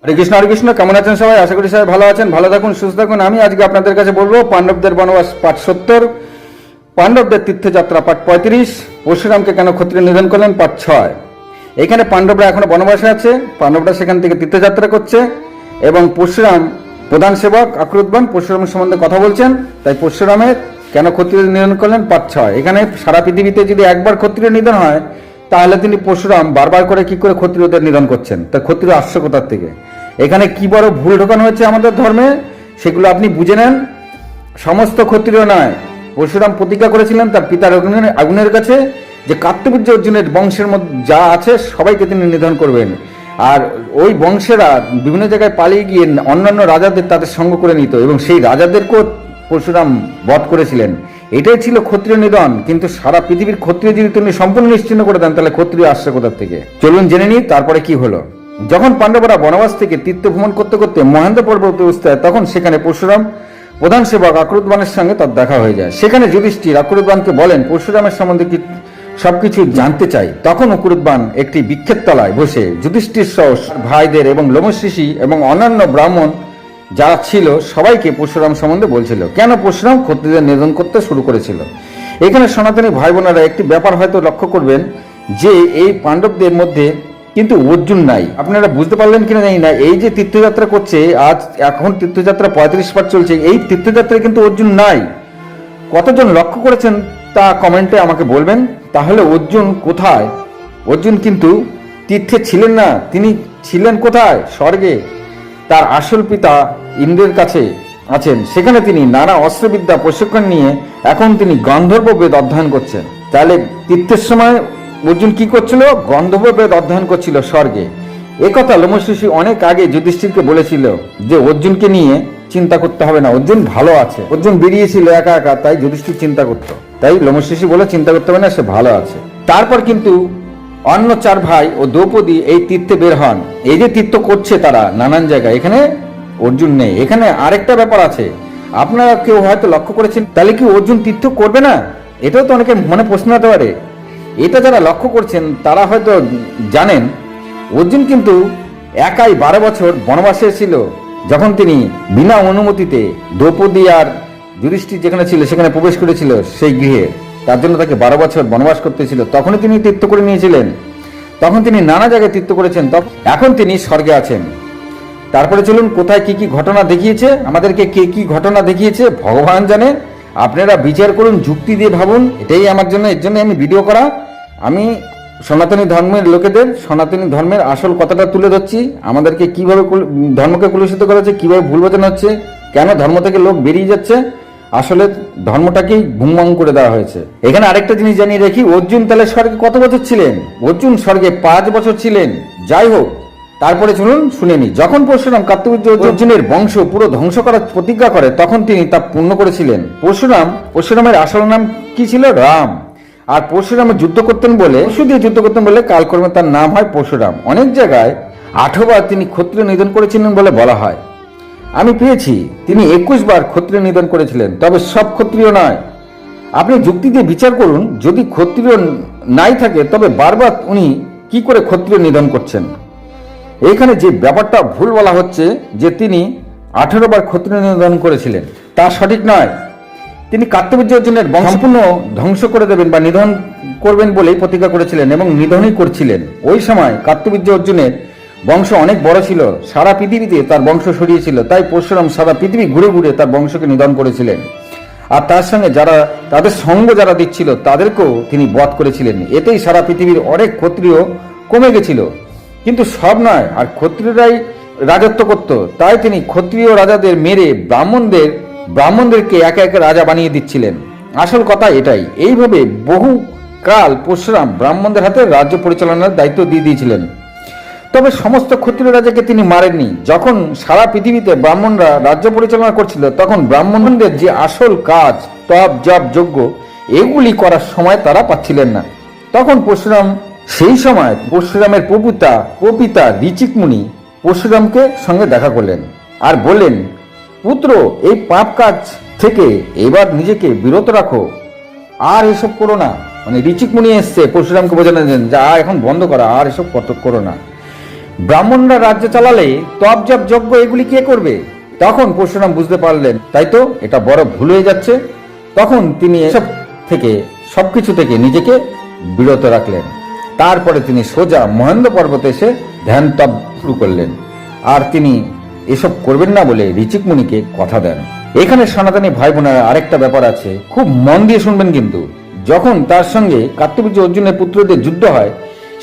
হরে কৃষ্ণ, কেমন আছেন সবাই? আশা করি সবাই ভালো আছেন, ভালো থাকুন, সুস্থ থাকুন। আমি আজকে আপনাদের কাছে বলবো পাণ্ডবদের বনবাস পাঠ 70, পাণ্ডবদের তীর্থযাত্রা পাঠ 35, পরশুরামকে কেন ক্ষত্রিয় নিধন করলেন পাঠ 6। এখানে পাণ্ডবরা এখনো বনবাসে আছে, পাণ্ডবরা সেখান থেকে তীর্থযাত্রা করছে এবং পরশুরাম প্রধান সেবক আক্রুতবান পরশুরামের সম্বন্ধে কথা বলছেন। তাই পরশুরামের কেন ক্ষত্রিয় নিধন করলেন পাঠ 6। এখানে সারা পৃথিবীতে যদি একবার ক্ষত্রিয় নিধন হয় তাহলে তিনি পরশুরাম বারবার করে কি করে ক্ষত্রিয়দের নিধন করছেন, তা ক্ষত্রিয় আসছে কোথার থেকে? এখানে কি বড় ভুল ঢোকানো হয়েছে আমাদের ধর্মে, সেগুলো আপনি বুঝে নেন। সমস্ত ক্ষত্রিয় নয়, পরশুরাম প্রতিজ্ঞা করেছিলেন তার পিতার আগুনের কাছে যে কার্তবীর্য অর্জুনের বংশের মধ্যে যা আছে সবাইকে তিনি নিধন করবেন। আর ওই বংশেরা বিভিন্ন জায়গায় পালিয়ে গিয়ে অন্যান্য রাজাদের তাদের সঙ্গ করে নিত এবং সেই রাজাদেরকেও পরশুরাম বধ করেছিলেন। এটাই ছিল ক্ষত্রিয় নিধন। কিন্তু সারা পৃথিবীর ক্ষত্রিয় যদি তিনি সম্পূর্ণ নিশ্চিহ্ন করে দেন তাহলে ক্ষত্রিয় আসছে কোথার থেকে? চলুন জেনে নিই তারপরে কি হলো। যখন পাণ্ডবরা বনবাস থেকে তীর্থ ভ্রমণ করতে করতে মহেন্দ্র পর্বতে উঠতে তখন সেখানে পরশুরাম প্রধান সেবক আক্রুতবানের সঙ্গে তার দেখা হয়ে যায়। সেখানে যুধিষ্ঠির আক্রুতবানকে বলেন পরশুরামের সম্বন্ধে কি সবকিছু জানতে চাই। তখন আক্রুতবান একটি বৃক্ষের তলায় বসে যুধিষ্ঠির সহ ভাইদের এবং লোমশ ঋষি এবং অন্যান্য ব্রাহ্মণ যারা ছিল সবাইকে পরশুরাম সম্বন্ধে বলছিল, কেন পরশুরাম ক্ষত্রিয়দের নিধন করতে শুরু করেছিল। এখানে সনাতনী ভাই বোনেরা একটি ব্যাপার হয়তো লক্ষ্য করবেন যে এই পাণ্ডবদের মধ্যে কিন্তু অর্জুন নাই। আপনারা বুঝতে পারলেন কিনা জানি না, এই যে তীর্থযাত্রা করছে আজ, এখন তীর্থযাত্রা 35 পাঠ চলছে, এই তীর্থযাত্রায় কিন্তু অর্জুন নাই। কতজন লক্ষ্য করেছেন তা কমেন্টে আমাকে বলবেন। তাহলে অর্জুন কোথায়? অর্জুন কিন্তু তীর্থে ছিলেন না, তিনি ছিলেন কোথায়? স্বর্গে। তার আসল পিতা ইন্দ্রের কাছে আছেন, সেখানে তিনি নানা অস্ত্রবিদ্যা প্রশিক্ষণ নিয়ে এখন তিনি গন্ধর্ব বেদ অধ্যয়ন করছেন। তাহলে তীর্থের সময় অর্জুন কি করছিল? গন্ধর্ব বেদ অধ্যয়ন করছিল স্বর্গে। একথা লোমশ ঋষি অনেক আগে যুধিষ্ঠিরকে বলেছিল যে অর্জুনকে নিয়ে চিন্তা করতে হবে না, অর্জুন ভালো আছে। অর্জুন বেরিয়েছিল একা একা, তাই যুধিষ্ঠির চিন্তা করতো। তাই লোমশ ঋষি বলে চিন্তা করতে হবে না, সে ভালো আছে। তারপর কিন্তু অন্য 4 ভাই ও দ্রৌপদী এই তীর্থে বের হন। এই যে তীর্থ করছে তারা নানান জায়গায়, এখানে অর্জুন নেই। এখানে আরেকটা ব্যাপার আছে, আপনারা কেউ হয়তো লক্ষ্য করেছেন, তাহলে কি অর্জুন তীর্থ করবে না? এটাও তো অনেকের মনে প্রশ্ন হতে পারে। এটা যারা লক্ষ্য করছেন তারা হয়তো জানেন অর্জুন কিন্তু একাই 12 বছর বনবাসে ছিল। যখন তিনি বিনা অনুমতিতে দ্রৌপদী আর যুধিষ্ঠির যেখানে ছিল সেখানে প্রবেশ করেছিল সেই গৃহে, তার জন্য তাকে 12 বছর বনবাস করতে ছিল। তখনই তিনি তীর্থ করে নিয়েছিলেন, তখন তিনি নানা জায়গায় তীর্থ করেছেন। এখন তিনি স্বর্গে আছেন। তারপরে চলুন কোথায় কি কি ঘটনা দেখিয়েছে, আমাদেরকে কে কি ঘটনা দেখিয়েছে ভগবান জানে। আপনারা বিচার করুন, যুক্তি দিয়ে ভাবুন। এটাই আমার জন্য, এর জন্য আমি ভিডিও করা। আমি সনাতনী ধর্মের লোকেদের সনাতনী ধর্মের আসল কথাটা তুলে ধরছি, আমাদেরকে কিভাবে ধর্মকে কলুষিত করা হচ্ছে, কিভাবে ভুল বোঝানো হচ্ছে, কেন ধর্ম থেকে লোক বেরিয়ে যাচ্ছে। আসলে ধর্মটাকেই ভুমভাং করে দেওয়া হয়েছে। এখানে আরেকটা জিনিস জানিয়ে রাখি, অর্জুন তাহলে স্বর্গে কত বছর ছিলেন? অর্জুন স্বর্গে 5 বছর ছিলেন। যাই হোক, তারপরে চলুন শুনে নি। যখন পরশুরাম কার্তবীর্য অর্জুনের বংশ পুরো ধ্বংস করার প্রতিজ্ঞা করে তখন তিনি তা পূর্ণ করেছিলেন। পরশুরামের আসল নাম কি ছিল? রাম। আর পরশুরাম যুদ্ধ করতেন বলে, পরশু দিয়ে যুদ্ধ করতেন বলে কালক্রমে তার নাম হয় পরশুরাম। অনেক জায়গায় 8 বার তিনি ক্ষত্রিয় নিধন করেছিলেন বলে বলা হয়। আমি পেয়েছি তিনি 21 বার ক্ষত্রিয় নিধন করেছিলেন, তবে সব ক্ষত্রিয় নয়। আপনি যুক্তি দিয়ে বিচার করুন, যদি ক্ষত্রিয় নাই থাকে তবে বারবার উনি কি করে ক্ষত্রিয় নিধন করছেন? এইখানে যে ব্যাপারটা ভুল বলা হচ্ছে যে তিনি 18 বার ক্ষত্রিয় নিধন করেছিলেন, তা সঠিক নয়। তিনি কার্তবীর্য অর্জুনের বংশ সম্পূর্ণ ধ্বংস করে দেবেন বা নিধন করবেন বলেই প্রতিজ্ঞা করেছিলেন এবং নিধনই করছিলেন। ওই সময় কার্তবীর্য অর্জুনের বংশ অনেক বড় ছিল, সারা পৃথিবীতে তার বংশ ছড়িয়েছিল। তাই পরশুরাম সারা পৃথিবী ঘুরে ঘুরে তার বংশকে নিধন করেছিলেন। আর তার সঙ্গে যারা তাদের সঙ্গ যারা দিচ্ছিল তাদেরকেও তিনি বধ করেছিলেন। এতেই সারা পৃথিবীর অনেক ক্ষত্রিয় কমে গেছিল। কিন্তু সব নয়, আর ক্ষত্রিয়রাই রাজত্ব করত। তাই তিনি ক্ষত্রিয় রাজাদের মেরে ব্রাহ্মণদেরকে একে একে রাজা বানিয়ে দিচ্ছিলেন। আসল কথা এটাই। এইভাবে বহু কাল পরশুরাম ব্রাহ্মণদের হাতে রাজ্য পরিচালনার দায়িত্ব দিয়ে দিয়েছিলেন। তবে সমস্ত ক্ষত্রিয় রাজাকে তিনি মারেননি। যখন সারা পৃথিবীতে ব্রাহ্মণরা রাজ্য পরিচালনা করছিল তখন ব্রাহ্মণদের যে আসল কাজ, তপ জপ যজ্ঞ, এগুলি করার সময় তারা পাচ্ছিলেন না। তখন সেই সময় পরশুরামের প্রপিতা ঋচিক মুনি পরশুরামকে সঙ্গে দেখা করলেন আর বললেন, পুত্র, এই পাপ কাজ থেকে এবার নিজেকে বিরত রাখো, আর এসব করো না। মানে ঋচিক মুনি এসছে পরশুরামকে বোঝানো, যা এখন বন্ধ করা, আর এসব করো না। ব্রাহ্মণরা রাজ্য চালালে তপ জপ যজ্ঞ এগুলি কে করবে? তখন পরশুরাম বুঝতে পারলেন তাই তো এটা বড় ভুল হয়ে যাচ্ছে। তখন তিনি এসব থেকে সবকিছু থেকে নিজেকে বিরত রাখলেন। তারপরে তিনি সোজা মহেন্দ্র পর্বতে এসে ধ্যান তপ শুরু করলেন। আর তিনি এসব করবেন না বলে ঋচিক মুনিকে কথা দেন। এখানে সনাতনী ভাই বোনেরা আরেকটা ব্যাপার আছে, খুব মন দিয়ে শুনবেন কিন্তু। যখন তার সঙ্গে কার্তবীর্য অর্জুনের পুত্রদের যুদ্ধ হয়,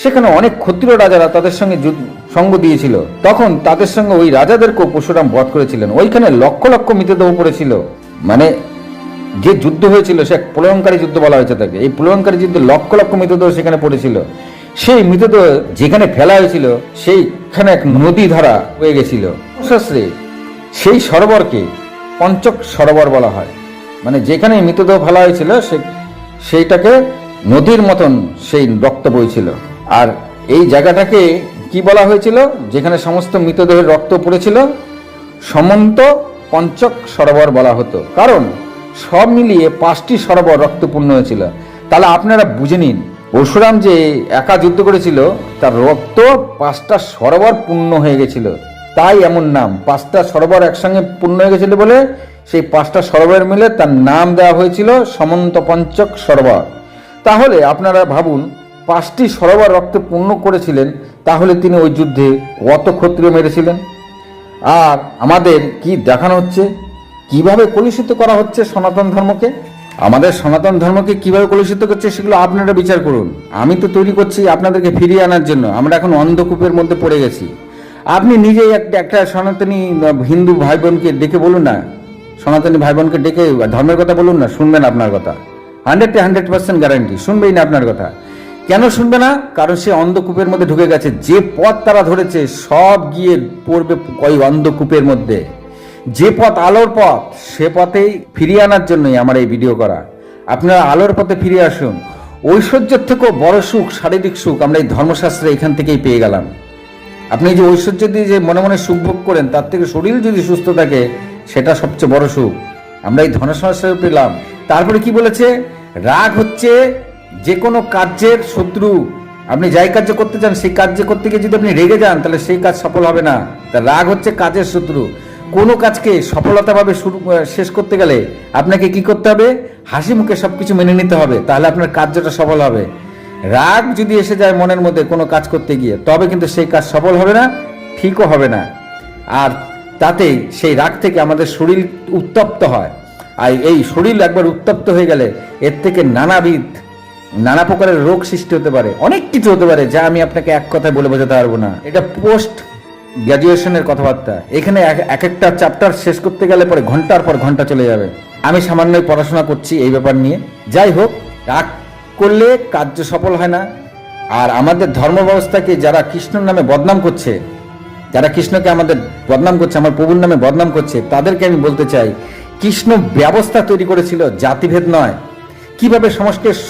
সেখানে অনেক ক্ষত্রিয় রাজারা তাদের সঙ্গে সঙ্গ দিয়েছিল। তখন তাদের সঙ্গে ওই রাজাদেরকেও পরশুরাম বধ করেছিলেন। ওইখানে লক্ষ লক্ষ মৃতদেহ পড়েছিল। মানে যে যুদ্ধ হয়েছিল সে প্রলয়ঙ্কারী যুদ্ধ বলা হয়েছে তাকে। এই প্রলয়ঙ্কারী যুদ্ধে লক্ষ লক্ষ মৃতদেহ সেখানে পড়েছিল। সেই মৃতদেহ যেখানে ফেলা হয়েছিল সেইখানে এক নদী ধারা হয়ে গেছিল। শাস্ত্রে সেই সরোবরকে পঞ্চক সরোবর বলা হয়। মানে যেখানে মৃতদেহ ফেলা হয়েছিল সেইটাকে নদীর মতন সেই রক্ত বইছিল। আর এই জায়গাটাকে কি বলা হয়েছিল? যেখানে সমস্ত মৃতদেহের রক্ত পড়েছিল সমন্ত পঞ্চক সরোবর বলা হতো। কারণ সব মিলিয়ে 5টি সরোবর রক্তপূর্ণ হয়েছিল। তাহলে আপনারা বুঝে নিন, পরশুরাম যে একা যুদ্ধ করেছিল তার রক্ত 5টা সরোবর পূর্ণ হয়ে গেছিল। তাই এমন নাম, 5টা সরোবর একসঙ্গে পূর্ণ হয়ে গেছিল বলে সেই 5টা সরোবর মিলে তার নাম দেওয়া হয়েছিল সমন্ত পঞ্চক সরোবর। তাহলে আপনারা ভাবুন, 5টি সরোবর রক্তে পূর্ণ করেছিলেন, তাহলে তিনি ওই যুদ্ধে কত ক্ষত্রিয় মেরেছিলেন। আর আমাদের কি দেখানো হচ্ছে, কিভাবে কলুষিত করা হচ্ছে সনাতন ধর্মকে। আমাদের সনাতন ধর্মকে কিভাবে কলুষিত করছে সেগুলো আপনারা বিচার করুন। আমি তো তৈরি করছি আপনাদেরকে ফিরিয়ে আনার জন্য। আমরা এখন অন্ধকূপের মধ্যে পড়ে গেছি। আপনি নিজেই একটা সনাতনী হিন্দু ভাই বোনকে ডেকে বলুন না, সনাতনী ভাই বোনকে ডেকে ধর্মের কথা বলুন না, শুনবেন আপনার কথা 100% গ্যারান্টি, শুনবেই না আপনার কথা। কেন শুনবে না? কারণ সে অন্ধকূপের মধ্যে ঢুকে গেছে। যে পথ তারা ধরেছে সব গিয়ে পড়বে ওই অন্ধকূপের মধ্যে। যে পথ আলোর পথ, সে পথেই ফিরিয়ে আনার জন্যই আমার এই ভিডিও করা। আপনারা আলোর পথে ফিরে আসুন। ঐশ্বর্যের থেকেও বড় সুখ, শারীরিক সুখ আমরা এই ধর্মশাস্ত্রে এখান থেকেই পেয়ে গেলাম। আপনি যে ঐশ্বর্য দিয়ে যে মনে মনে সুখ ভোগ করেন, তার থেকে শরীর যদি সুস্থ থাকে সেটা সবচেয়ে বড় সুখ আমরা এই ধর্মশাস্ত্রে পেলাম। তারপরে কি বলেছে? রাগ হচ্ছে যে কোনো কার্যের শত্রু। আপনি যাই কার্য করতে চান সেই কার্য করতে গিয়ে যদি আপনি রেগে যান তাহলে সেই কাজ সফল হবে না। তা রাগ হচ্ছে কাজের শত্রু। কোনো কাজকে সফলতাভাবে শেষ করতে গেলে আপনাকে কি করতে হবে? হাসি মুখে সবকিছু মেনে নিতে হবে, তাহলে আপনার কার্যটা সফল হবে। রাগ যদি এসে যায় মনের মধ্যে কোনো কাজ করতে গিয়ে, তবে কিন্তু সেই কাজ সফল হবে না, ঠিকও হবে না। আর তাতে সেই রাগ থেকে আমাদের শরীর উত্তপ্ত হয়। আর এই শরীর একবার উত্তপ্ত হয়ে গেলে এর থেকে নানা প্রকারের রোগ সৃষ্টি হতে পারে, অনেক কিছু হতে পারে, যা আমি আপনাকে এক কথায় বলে বোঝাতে পারবো না। এটা পোস্ট গ্র্যাজুয়েশনের কথাবার্তা। এখানে এক একটা চ্যাপ্টার শেষ করতে গেলে পরে ঘন্টার পর ঘন্টা চলে যাবে। আমি সামান্যই পড়াশোনা করছি এই ব্যাপার নিয়ে। যাই হোক, রাগ করলে কার্য সফল হয় না। আর আমাদের ধর্ম ব্যবস্থাকে যারা কৃষ্ণর নামে বদনাম করছে, যারা কৃষ্ণকে আমাদের বদনাম করছে, আমার প্রভুর নামে বদনাম করছে, তাদেরকে আমি বলতে চাই, কৃষ্ণ ব্যবস্থা তৈরি করেছিল, জাতিভেদ নয়। কিভাবে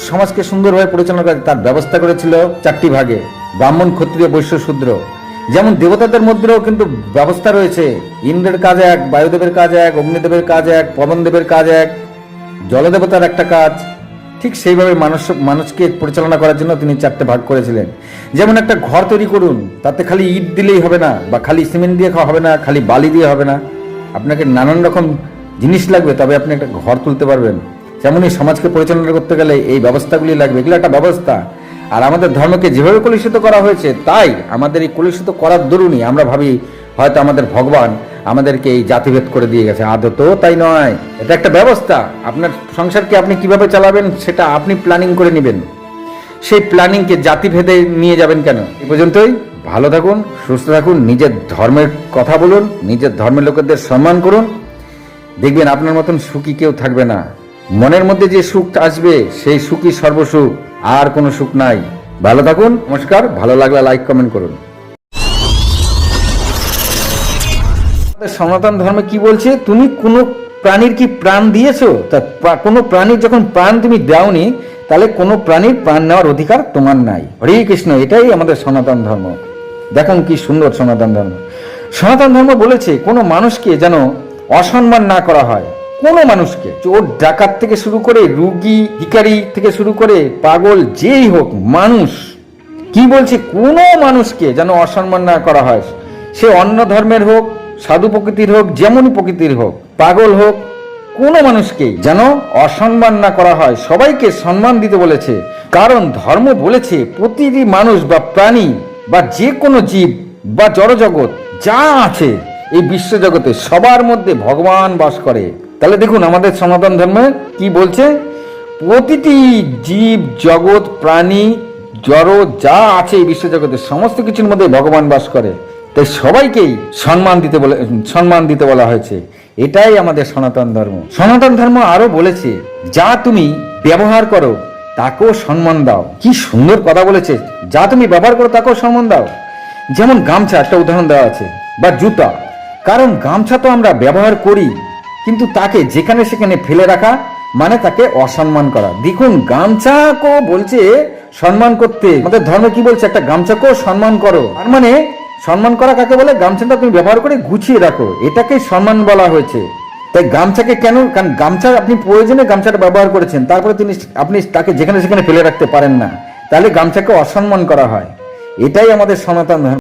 সমাজকে সুন্দরভাবে পরিচালনা করে তার ব্যবস্থা করেছিল 4টি ভাগে, ব্রাহ্মণ, ক্ষত্রিয়, বৈশ্য, শূদ্র। যেমন দেবতাদের মধ্যেও কিন্তু ব্যবস্থা রয়েছে। ইন্দ্রের কাজ এক, বায়ুদেবের কাজ এক, অগ্নিদেবের কাজ এক, পবনদেবের কাজ এক, জলদেবতার একটা কাজ। ঠিক সেইভাবে মানুষকে পরিচালনা করার জন্য তিনি 4টে ভাগ করেছিলেন। যেমন একটা ঘর তৈরি করুন, তাতে খালি ইট দিলেই হবে না, বা খালি সিমেন্ট দিয়ে হবে না, খালি বালি দিয়ে হবে না। আপনাকে নানান রকম জিনিস লাগবে, তবে আপনি একটা ঘর তুলতে পারবেন। যেমনই সমাজকে পরিচালনা করতে গেলে এই ব্যবস্থাগুলি লাগবে। এগুলো একটা ব্যবস্থা। আর আমাদের ধর্মকে যেভাবে কলুষিত করা হয়েছে, তাই আমাদের এই কলুষিত করার দরুনই আমরা ভাবি হয়তো আমাদের ভগবান আমাদেরকে এই জাতিভেদ করে দিয়ে গেছে। আদতেও তাই নয়, এটা একটা ব্যবস্থা। আপনার সংসারকে আপনি কিভাবে চালাবেন সেটা আপনি প্ল্যানিং করে নেবেন। সেই প্ল্যানিংকে জাতিভেদে নিয়ে যাবেন কেন? এই পর্যন্তই। ভালো থাকুন, সুস্থ থাকুন, নিজের ধর্মের কথা বলুন, নিজের ধর্মের লোকেদের সম্মান করুন। দেখবেন আপনার মতন সুখী কেউ থাকবে না। মনের মধ্যে যে সুখ আসবে সেই সুখই সর্বসুখ, আর কোনো সুখ নাই। ভালো থাকুন, নমস্কার। ভালো লাগলে লাইক কমেন্ট করুন। সনাতন ধর্মে কি বলছে? তুমি কোনো প্রাণীর কি প্রাণ দিয়েছো? তা কোনো প্রাণীর যখন প্রাণ তুমি দাওনি, তাহলে কোনো প্রাণীর প্রাণ নেওয়ার অধিকার তোমার নাই। হরে কৃষ্ণ। এটাই আমাদের সনাতন ধর্ম। দেখুন কি সুন্দর সনাতন ধর্ম। সনাতন ধর্ম বলেছে কোনো মানুষকে যেন অসম্মান না করা হয়। কোনো মানুষকে, চোর ডাকাত থেকে শুরু করে রুগী ভিখারি থেকে শুরু করে পাগল যেই হোক, মানুষ কি বলছে, কোনো মানুষকে যেন অসম্মান না করা হয়, সে অন্য ধর্মের হোক, সাধু প্রকৃতির হোক, যেমনই প্রকৃতির হোক, পাগল হোক, কোনো মানুষকেই যেন অসম্মান না করা হয়, সবাইকে সম্মান দিতে বলেছে। কারণ ধর্ম বলেছে প্রতিটি মানুষ বা প্রাণী বা যে কোনো জীব বা জড়জগৎ যা আছে এই বিশ্বজগতে সবার মধ্যে ভগবান বাস করে। তাহলে দেখুন আমাদের সনাতন ধর্মে কি বলছে, প্রতিটি জীব জগৎ প্রাণী জড় যা আছে এই বিশ্বজগতে সমস্ত কিছুর মধ্যে ভগবান বাস করে। তাই সবাইকেই সম্মান দিতে বলা হয়েছে। এটাই আমাদের সনাতন ধর্ম। সনাতন ধর্ম আরো বলেছে, যা তুমি ব্যবহার করো তাকেও সম্মান দাও। কি সুন্দর কথা বলেছে, যা তুমি ব্যবহার করো তাকেও সম্মান দাও। যেমন গামছা, একটা উদাহরণ দেওয়া আছে, বা জুতা। কারণ গামছা তো আমরা ব্যবহার করি, কিন্তু তাকে যেখানে সেখানে ফেলে রাখা মানে তাকে অসম্মান করা। দেখুন গামছাকেও বলছে সম্মান করতে। আমাদের ধর্ম কি বলছে, একটা গামছাকেও সম্মান করো। তার মানে সম্মান করা কাকে বলে, গামছাটা তুমি ব্যবহার করে গুছিয়ে রাখো, এটাকে সম্মান বলা হয়েছে। তাই গামছাকে কেন, কারণ গামছা আপনি প্রয়োজনে গামছাটা ব্যবহার করেছেন, তারপরে আপনি তাকে যেখানে সেখানে ফেলে রাখতে পারেন না, তাহলে গামছাকে অসম্মান করা হয়। এটাই আমাদের সনাতন ধর্ম।